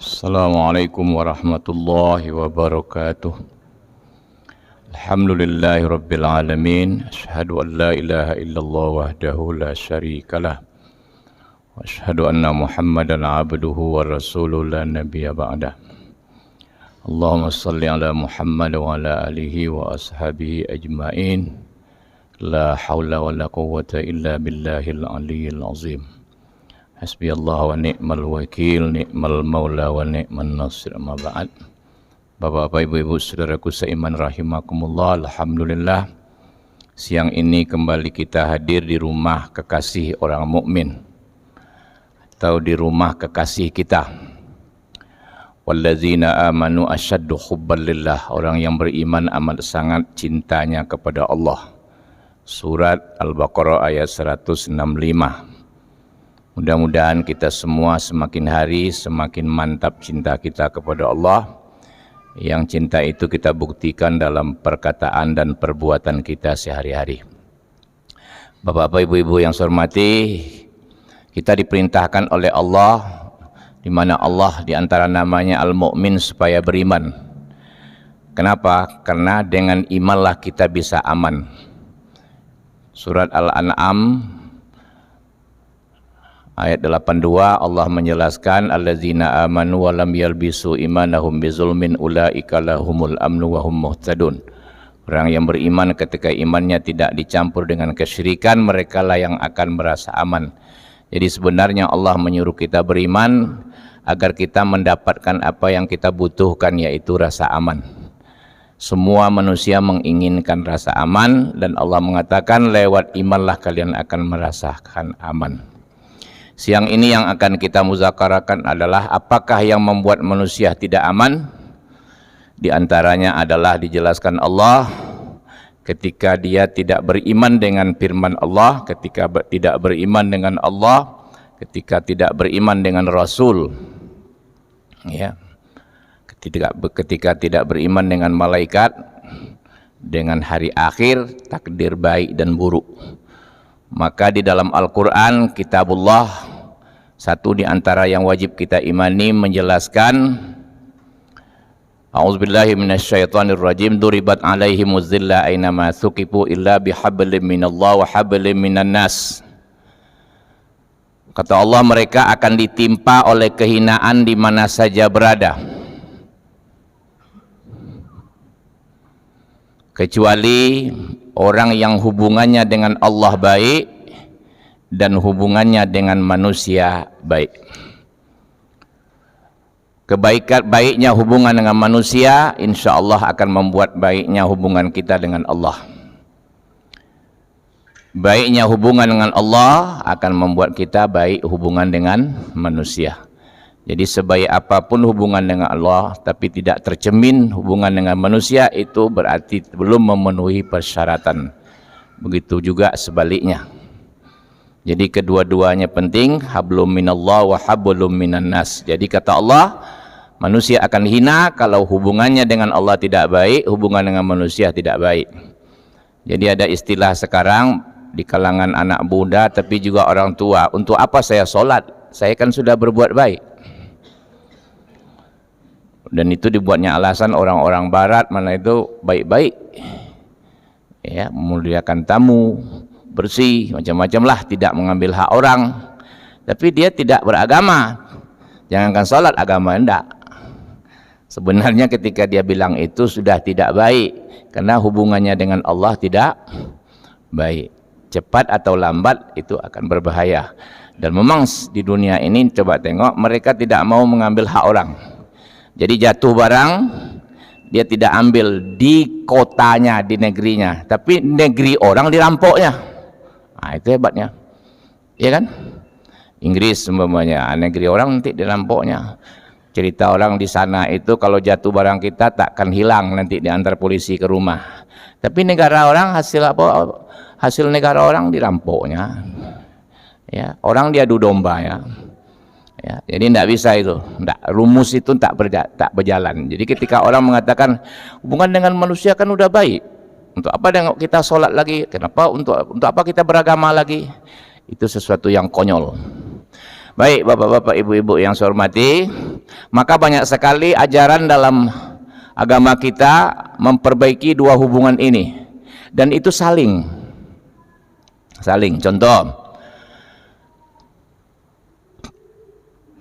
Assalamualaikum warahmatullahi wabarakatuh. Alhamdulillahi rabbil alamin. Asyhadu an la ilaha illallah wahdahu la syarikalah. Wa asyhadu anna Muhammadan abduhu wa rasuluhu la nabiyya ba'dah. Allahumma salli ala Muhammad wa ala alihi wa ashabihi ajmain. La hawla wa la quwwata illa billahil aliyyil azim. Hasbiyallah wa ni'mal wakil, ni'mal maula wa ni'man nasir, amma ba'd. Bapak-bapak, ibu-ibu, saudaraku seiman rahimakumullah, alhamdulillah siang ini kembali kita hadir di rumah kekasih orang mukmin atau di rumah kekasih kita. Wallazina amanu asyaddu hubban lillah, orang yang beriman amat sangat cintanya kepada Allah. Surat Al-Baqarah ayat 165. Mudah-mudahan kita semua semakin hari semakin mantap cinta kita kepada Allah. Yang cinta itu kita buktikan dalam perkataan dan perbuatan kita sehari-hari. Bapak-bapak, ibu-ibu yang saya hormati, kita diperintahkan oleh Allah, di mana Allah di antara namanya Al-Mu'min, supaya beriman. Kenapa? Karena dengan imanlah kita bisa aman. Surat Al-An'am ayat 82 Allah menjelaskan allazina amanu wa lam yalbisu imanahum bizulmin ulaika lahumul amnu wa hum muhtadun. Orang yang beriman ketika imannya tidak dicampur dengan kesyirikan, mereka lah yang akan merasa aman. Jadi sebenarnya Allah menyuruh kita beriman agar kita mendapatkan apa yang kita butuhkan, yaitu rasa aman. Semua manusia menginginkan rasa aman, dan Allah mengatakan lewat imanlah kalian akan merasakan aman. Siang ini yang akan kita muzakarakan adalah apakah yang membuat manusia tidak aman. Di antaranya adalah dijelaskan Allah ketika dia tidak beriman dengan firman Allah, ketika tidak beriman dengan Allah, ketika tidak beriman dengan Rasul, ya, ketika tidak beriman dengan malaikat, dengan hari akhir, takdir baik dan buruk. Maka di dalam Al-Quran, kitabullah, satu di antara yang wajib kita imani menjelaskan, a'udzubillahi minasyaitonirrajim, duribat alaihimuz zillah ainama thuqifu illa bihablim minallah wa hablim minan nas. Kata Allah, mereka akan ditimpa oleh kehinaan di mana saja berada, kecuali orang yang hubungannya dengan Allah baik dan hubungannya dengan manusia baik. Kebaikan baiknya hubungan dengan manusia, insya Allah akan membuat baiknya hubungan kita dengan Allah. Baiknya hubungan dengan Allah akan membuat kita baik hubungan dengan manusia. Jadi sebaik apapun hubungan dengan Allah tapi tidak tercermin hubungan dengan manusia, itu berarti belum memenuhi persyaratan. Begitu juga sebaliknya. Jadi kedua-duanya penting, hablum minallah wa hablum minan nas. Jadi kata Allah, manusia akan hina kalau hubungannya dengan Allah tidak baik, hubungan dengan manusia tidak baik. Jadi ada istilah sekarang di kalangan anak muda tapi juga orang tua, untuk apa saya sholat? Saya kan sudah berbuat baik. Dan itu dibuatnya alasan orang-orang barat, mana itu baik-baik, ya, memuliakan tamu, bersih, macam-macam lah, tidak mengambil hak orang. Tapi dia tidak beragama. Jangankan sholat, agama enggak. Sebenarnya ketika dia bilang itu sudah tidak baik, karena hubungannya dengan Allah tidak baik. Cepat atau lambat itu akan berbahaya. Dan memang di dunia ini coba tengok, mereka tidak mau mengambil hak orang. Jadi jatuh barang, dia tidak ambil di kotanya, di negerinya, tapi negeri orang dirampoknya. Nah, itu hebatnya, ya kan? Inggris umpamanya, negeri orang nanti dirampoknya. Cerita orang di sana itu kalau jatuh barang kita takkan hilang, nanti diantar polisi ke rumah. Tapi negara orang hasil apa? Hasil negara orang dirampoknya. Ya, orang diadu domba ya. Ya, jadi tidak bisa itu, rumus itu tak berjalan. Jadi ketika orang mengatakan hubungan dengan manusia kan udah baik, untuk apa kita sholat lagi? Kenapa? Untuk apa kita beragama lagi? Itu sesuatu yang konyol. Baik bapak-bapak, ibu-ibu yang saya hormati, Maka banyak sekali ajaran dalam agama kita memperbaiki dua hubungan ini, dan itu saling. Contoh,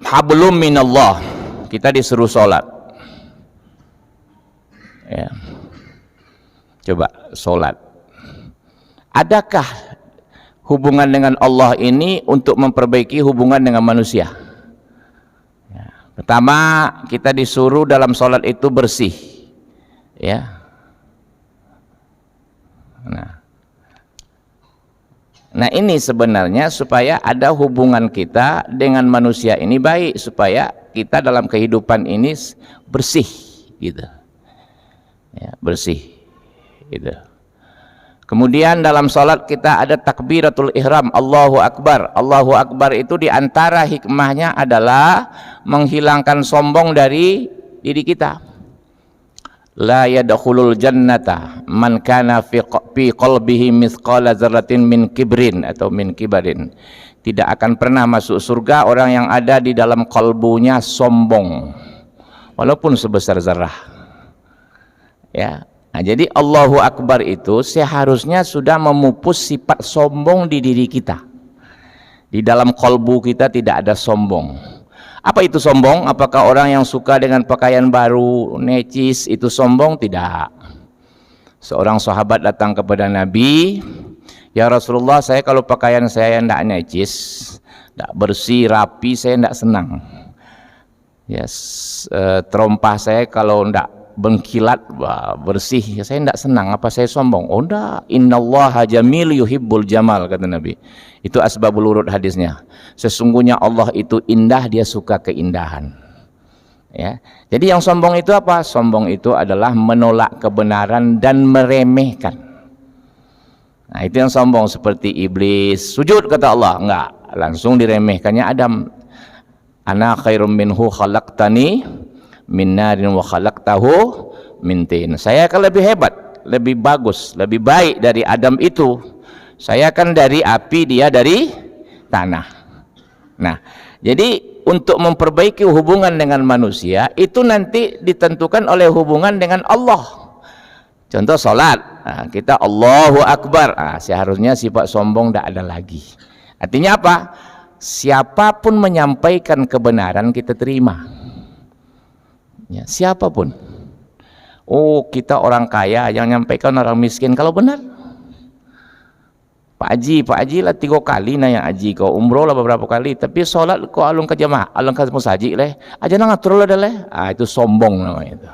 hablum minallah, kita disuruh sholat. Ya. Coba sholat. Adakah hubungan dengan Allah ini untuk memperbaiki hubungan dengan manusia? Ya. Pertama, kita disuruh dalam sholat itu bersih. Ya. Nah ini sebenarnya supaya ada hubungan kita dengan manusia ini baik, supaya kita dalam kehidupan ini bersih gitu ya, bersih gitu. Kemudian dalam sholat kita ada takbiratul ihram, Allahu Akbar. Allahu Akbar itu diantara hikmahnya adalah menghilangkan sombong dari diri kita. La yadkhulul jannata man kana fi qalbihi mithqala dzarratin min kibrin atau min kibarin. Tidak akan pernah masuk surga orang yang ada di dalam kalbunya sombong walaupun sebesar zarah. Ya. Nah, jadi Allahu Akbar itu seharusnya sudah memupus sifat sombong di diri kita. Di dalam kalbu kita tidak ada sombong. Apa itu sombong? Apakah orang yang suka dengan pakaian baru, necis, itu sombong? Tidak. Seorang sahabat datang kepada Nabi, ya Rasulullah, saya kalau pakaian saya tidak necis, tidak bersih, rapi, saya tidak senang. Ya, terompah saya kalau tidak bengkilat, bersih, saya tidak senang. Apa saya sombong? Oh tidak, innallaha jamil yuhibbul jamal, kata Nabi. Itu asbabul wurud hadisnya. Sesungguhnya Allah itu indah, dia suka keindahan. Ya. Jadi yang sombong itu apa? Sombong itu adalah menolak kebenaran dan meremehkan. Nah itu yang sombong, seperti iblis sujud kata Allah, enggak, langsung diremehkannya Adam. Ana khairum minhu khalaqtani min narin wa khalaqtahu min tin. Saya akan lebih hebat, lebih bagus, lebih baik dari Adam itu. Saya kan dari api, dia dari tanah. Nah, jadi untuk memperbaiki hubungan dengan manusia itu nanti ditentukan oleh hubungan dengan Allah. Contoh sholat, nah, kita Allahu Akbar, nah, seharusnya sifat sombong tidak ada lagi. Artinya apa? Siapapun menyampaikan kebenaran kita terima. Ya, siapapun. Oh, kita orang kaya yang nyampaikan orang miskin kalau benar. Pak Haji lah 3 kali nanya haji, kau umroh lah beberapa kali, tapi sholat kau alung ke jamaah, alung ke musajik leh, aja nang ngatur lah leh. Ah itu sombong namanya itu.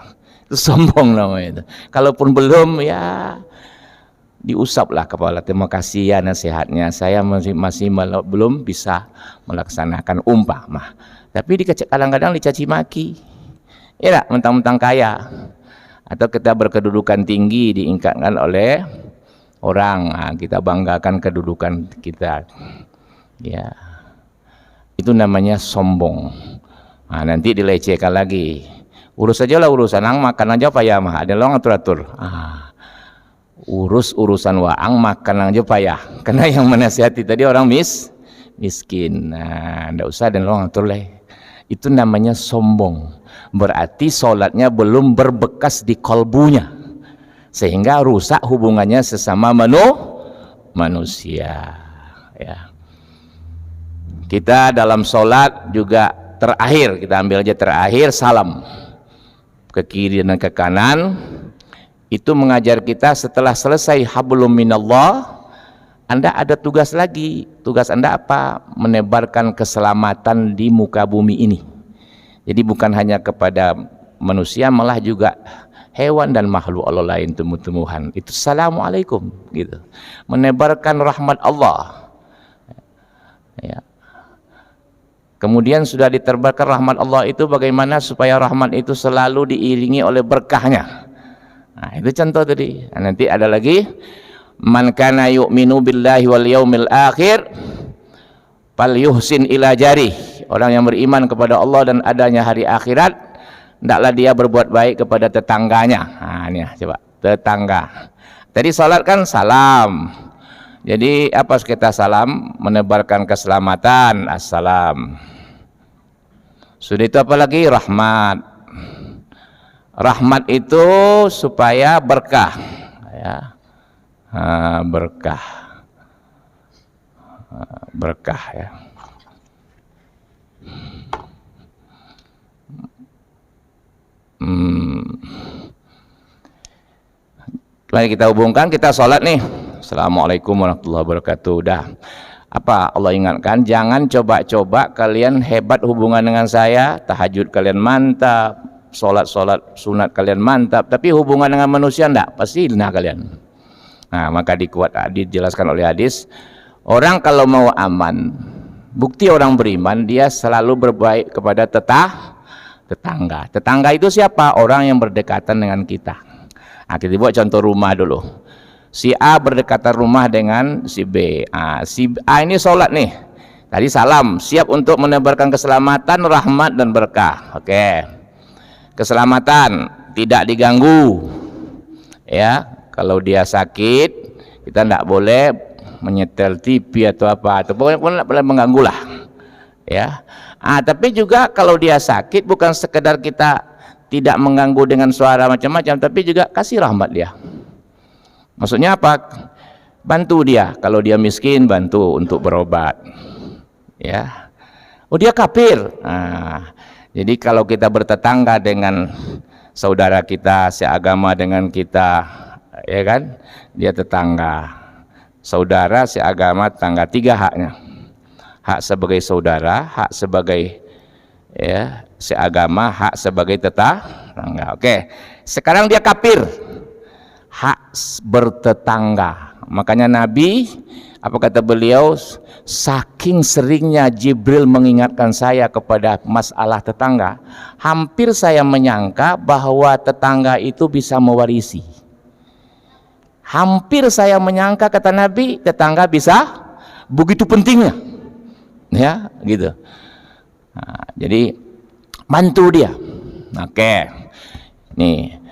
Itu sombong namanya itu. Kalaupun belum ya diusaplah kepala, terima kasih ya nasihatnya, saya masih belum bisa melaksanakan umpamah. Tapi kadang-kadang dicaci maki. Ya, mentang-mentang kaya atau kita berkedudukan tinggi diingkatkan oleh orang, nah, kita banggakan kedudukan kita, ya itu namanya sombong. Nah, nanti dilecehkan lagi, urus aja lah urusan ang makan aja payah mah, ada lo ngatur-atur. Urus urusan waang makan aja payah, karena yang menasihati tadi orang miskin. Nah, ndak usah dan lo ngatur leh. Itu namanya sombong. Berarti sholatnya belum berbekas di kalbunya, sehingga rusak hubungannya sesama manusia. Ya. Kita dalam sholat juga terakhir, kita ambil aja terakhir, salam ke kiri dan ke kanan. Itu mengajar kita setelah selesai hablum minallah, Anda ada tugas lagi. Tugas Anda apa? Menebarkan keselamatan di muka bumi ini. Jadi bukan hanya kepada manusia, malah juga hewan dan makhluk Allah lain, tumbuh-tumbuhan. Itu assalamualaikum gitu. Menebarkan rahmat Allah. Ya. Kemudian sudah ditebarkan rahmat Allah itu, bagaimana supaya rahmat itu selalu diiringi oleh berkahnya. Nah, itu contoh tadi. Nah, nanti ada lagi, man kana yu'minu billahi wal yaumil akhir falyuhsin ila jarih. Orang yang beriman kepada Allah dan adanya hari akhirat, hendaklah dia berbuat baik kepada tetangganya. Nah, ini coba, tetangga. Tadi salat kan salam. Jadi apa kita salam? Menebarkan keselamatan, assalam. Sudah itu apa lagi? Rahmat. Rahmat itu supaya berkah, ya. Berkah, berkah ya. Mari kita hubungkan, kita sholat nih. Assalamualaikum warahmatullahi wabarakatuh. Udah. Apa Allah ingatkan? Jangan coba-coba kalian hebat hubungan dengan saya, tahajud kalian mantap, sholat sunat kalian mantap, tapi hubungan dengan manusia enggak, pasti hina kalian. Nah, maka dijelaskan oleh hadis, orang kalau mau aman, bukti orang beriman, dia selalu berbaik kepada tetangga. Tetangga itu siapa? Orang yang berdekatan dengan kita. Nah, kita buat contoh rumah dulu. Si A berdekatan rumah dengan si B. Si A ini sholat nih. Tadi salam, siap untuk menebarkan keselamatan, rahmat dan berkah. Oke. Keselamatan, tidak diganggu. Ya, kalau dia sakit, kita tidak boleh menyetel TV atau apa, atau pokoknya tidak boleh mengganggu lah. Ya. Tapi juga kalau dia sakit, bukan sekedar kita tidak mengganggu dengan suara macam-macam, tapi juga kasih rahmat dia. Maksudnya apa? Bantu dia. Kalau dia miskin, bantu untuk berobat. Ya. Oh, dia kafir. Jadi kalau kita bertetangga dengan saudara kita seagama dengan kita, ya kan? Dia tetangga. Saudara seagama, tetangga, 3 haknya. Hak sebagai saudara, hak sebagai seagama, hak sebagai tetangga. Oke. Sekarang dia kafir. Hak bertetangga. Makanya Nabi, apa kata beliau, saking seringnya Jibril mengingatkan saya kepada masalah tetangga, hampir saya menyangka bahwa tetangga itu bisa mewarisi. Hampir saya menyangka, kata Nabi, tetangga bisa begitu pentingnya, ya gitu. Jadi bantu dia. Oke, nih.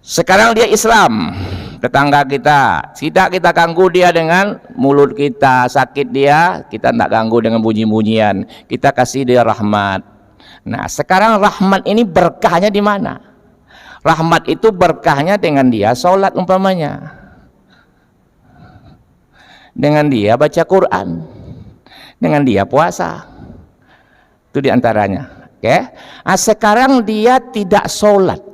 Sekarang dia Islam, tetangga kita, tidak kita ganggu dia dengan mulut kita, sakit dia, kita tidak ganggu dengan bunyi-bunyian, kita kasih dia rahmat. Nah, sekarang rahmat ini berkahnya di mana? Rahmat itu berkahnya dengan dia sholat umpamanya, dengan dia baca Quran, dengan dia puasa, itu diantaranya. Oke. Sekarang dia tidak sholat.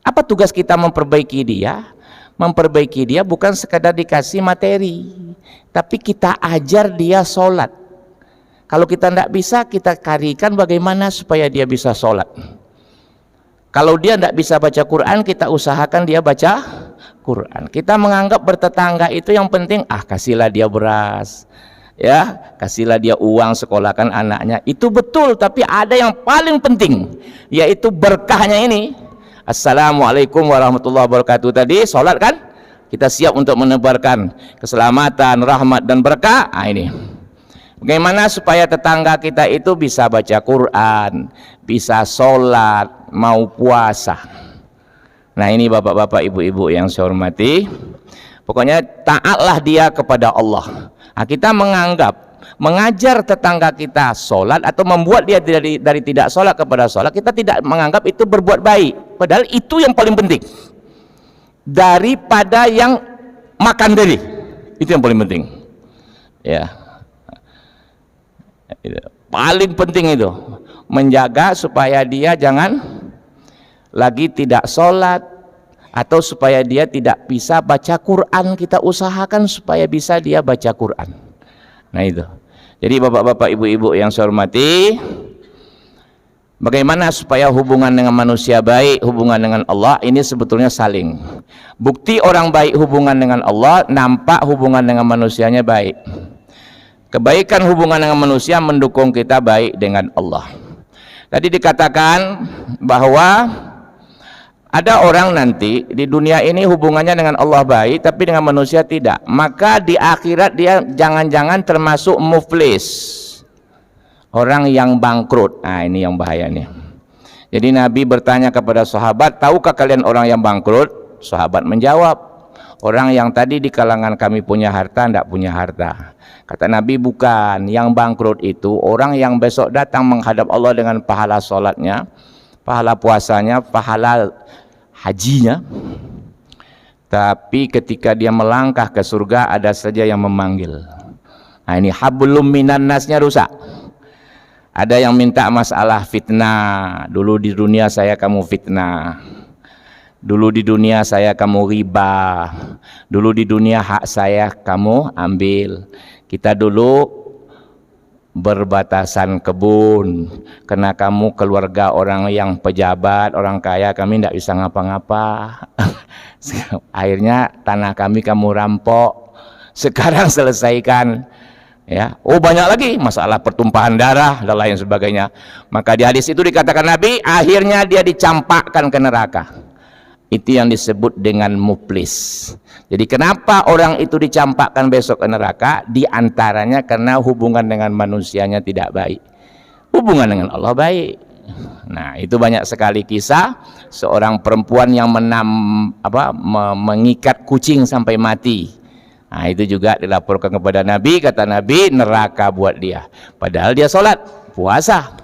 Apa tugas kita memperbaiki dia? Memperbaiki dia bukan sekadar dikasih materi, tapi kita ajar dia sholat. Kalau kita tidak bisa, kita carikan bagaimana supaya dia bisa sholat. Kalau dia tidak bisa baca Quran, kita usahakan dia baca Quran. Kita menganggap bertetangga itu yang penting, kasihlah dia beras, ya, kasihlah dia uang sekolahkan anaknya. Itu betul, tapi ada yang paling penting, yaitu berkahnya ini. Assalamualaikum warahmatullahi wabarakatuh tadi, sholat kan? Kita siap untuk menebarkan keselamatan, rahmat dan berkah. Ini bagaimana supaya tetangga kita itu bisa baca Quran, bisa sholat, mau puasa. Nah, ini bapak-bapak, ibu-ibu yang saya hormati, pokoknya taatlah dia kepada Allah. Kita mengajar tetangga kita sholat atau membuat dia dari tidak sholat kepada sholat, kita tidak menganggap itu berbuat baik, padahal itu yang paling penting daripada yang makan diri, itu yang paling penting, ya. Paling penting itu menjaga supaya dia jangan lagi tidak sholat, atau supaya dia tidak bisa baca Quran. Kita usahakan supaya bisa dia baca Quran. Nah itu. Jadi bapak-bapak, ibu-ibu yang saya hormati, bagaimana supaya hubungan dengan manusia baik, hubungan dengan Allah ini sebetulnya saling. Bukti orang baik hubungan dengan Allah, nampak hubungan dengan manusianya baik. Kebaikan hubungan dengan manusia mendukung kita baik dengan Allah. Tadi dikatakan bahwa ada orang nanti di dunia ini hubungannya dengan Allah baik, tapi dengan manusia tidak. Maka di akhirat dia jangan-jangan termasuk muflis, orang yang bangkrut. Nah, ini yang bahaya nih. Jadi Nabi bertanya kepada sahabat, tahukah kalian orang yang bangkrut? Sahabat menjawab, orang yang tadi di kalangan kami punya harta tidak punya harta. Kata Nabi, bukan, yang bangkrut itu orang yang besok datang menghadap Allah dengan pahala sholatnya, pahala puasanya, pahala hajinya, tapi ketika dia melangkah ke surga ada saja yang memanggil. Nah, ini hablum minan nasnya rusak. Ada yang minta masalah fitnah, dulu di dunia saya kamu fitnah, dulu di dunia saya kamu riba, dulu di dunia hak saya kamu ambil, kita dulu berbatasan kebun, karena kamu keluarga orang yang pejabat, orang kaya, kami tidak bisa ngapa-ngapa. Akhirnya tanah kami kamu rampok, sekarang selesaikan. Ya, oh banyak lagi masalah pertumpahan darah dan lain sebagainya. Maka di hadis itu dikatakan Nabi, akhirnya dia dicampakkan ke neraka. Itu yang disebut dengan muflis. Jadi kenapa orang itu dicampakkan besok ke neraka? Di antaranya karena hubungan dengan manusianya tidak baik, hubungan dengan Allah baik. Nah, itu banyak sekali kisah seorang perempuan yang mengikat kucing sampai mati. Nah, itu juga dilaporkan kepada Nabi, kata Nabi, neraka buat dia. Padahal dia sholat, puasa.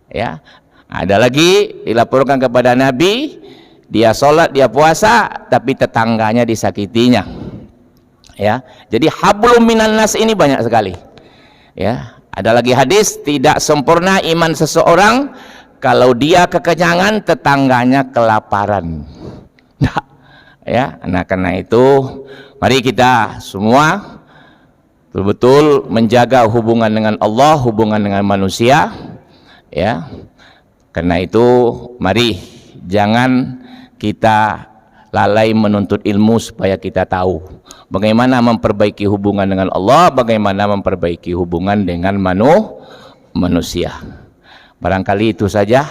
Ya, ada lagi dilaporkan kepada Nabi, dia sholat, dia puasa, tapi tetangganya disakitinya. Ya, jadi hablum minan nas ini banyak sekali. Ya, ada lagi hadis, tidak sempurna iman seseorang kalau dia kekenyangan, tetangganya kelaparan. Nah, ya, nah karena itu mari kita semua betul-betul menjaga hubungan dengan Allah, hubungan dengan manusia, ya. Karena itu mari jangan kita lalai menuntut ilmu supaya kita tahu bagaimana memperbaiki hubungan dengan Allah, bagaimana memperbaiki hubungan dengan manusia. Barangkali itu saja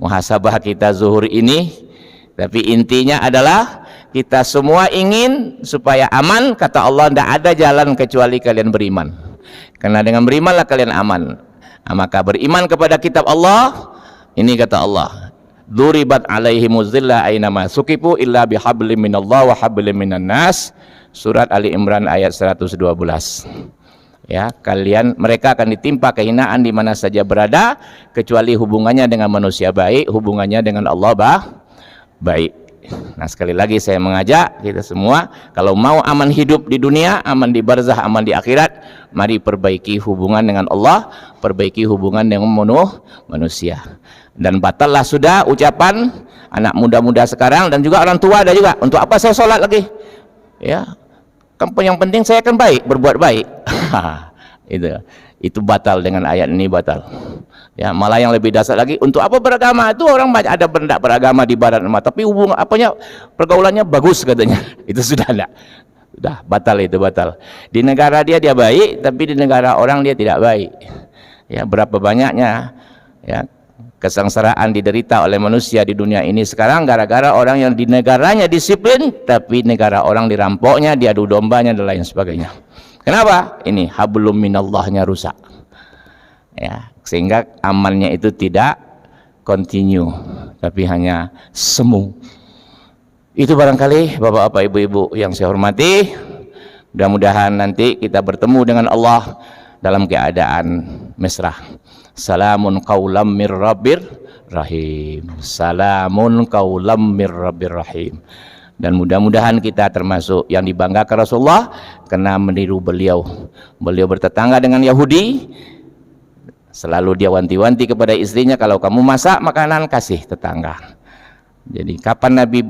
muhasabah kita zuhur ini, tapi intinya adalah kita semua ingin supaya aman. Kata Allah, tidak ada jalan kecuali kalian beriman, karena dengan berimanlah kalian aman. Nah, maka beriman kepada kitab Allah ini, kata Allah, duribat alaihimuz zillah ainama sukifu illa bihablim minallah wa hablim minan nas. Surat Ali Imran ayat 112. Ya, mereka akan ditimpa kehinaan di mana saja berada, kecuali hubungannya dengan manusia baik, hubungannya dengan Allah baik. Nah, sekali lagi saya mengajak kita semua, kalau mau aman hidup di dunia, aman di barzah, aman di akhirat, mari perbaiki hubungan dengan Allah, perbaiki hubungan dengan manusia. Dan batallah sudah ucapan anak muda-muda sekarang dan juga orang tua ada juga, untuk apa saya sholat lagi? Ya, kan yang penting saya akan baik, berbuat baik. Itu batal dengan ayat ini, batal. Ya, malah yang lebih dasar lagi, untuk apa beragama? Itu orang ada benda beragama di barat rumah, tapi hubungan pergaulannya bagus katanya. Itu sudah batal, itu batal. Di negara dia baik, tapi di negara orang dia tidak baik. Ya, berapa banyaknya ya kesengsaraan diderita oleh manusia di dunia ini sekarang gara-gara orang yang di negaranya disiplin, tapi negara orang dirampoknya, diadu dombanya dan lain sebagainya. Kenapa? Ini hablum minallahnya rusak. Ya, sehingga amalnya itu tidak continue, tapi hanya semu. Itu barangkali bapak-bapak, ibu-ibu yang saya hormati. Mudah-mudahan nanti kita bertemu dengan Allah dalam keadaan mesra. Salamun qaulam mir rabbir rahim. Salamun qaulam mir rabbir rahim. Dan mudah-mudahan kita termasuk yang dibanggakan Rasulullah karena meniru beliau. Beliau bertetangga dengan Yahudi, selalu dia wanti-wanti kepada istrinya, kalau kamu masak makanan kasih tetangga. Jadi kapan Nabi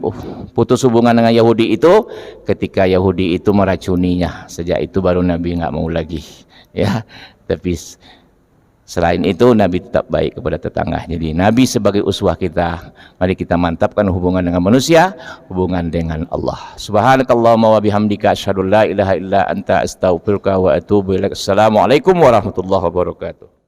putus hubungan dengan Yahudi itu? Ketika Yahudi itu meracuninya. Sejak itu baru Nabi nggak mau lagi. Ya, tapi selain itu Nabi tetap baik kepada tetangga. Jadi Nabi sebagai uswah kita, mari kita mantapkan hubungan dengan manusia, hubungan dengan Allah. Subhanakallahumma wa bihamdika asyhadu an la ilaha illa anta astaghfiruka wa atubu ilaik. Assalamualaikum warahmatullahi wabarakatuh.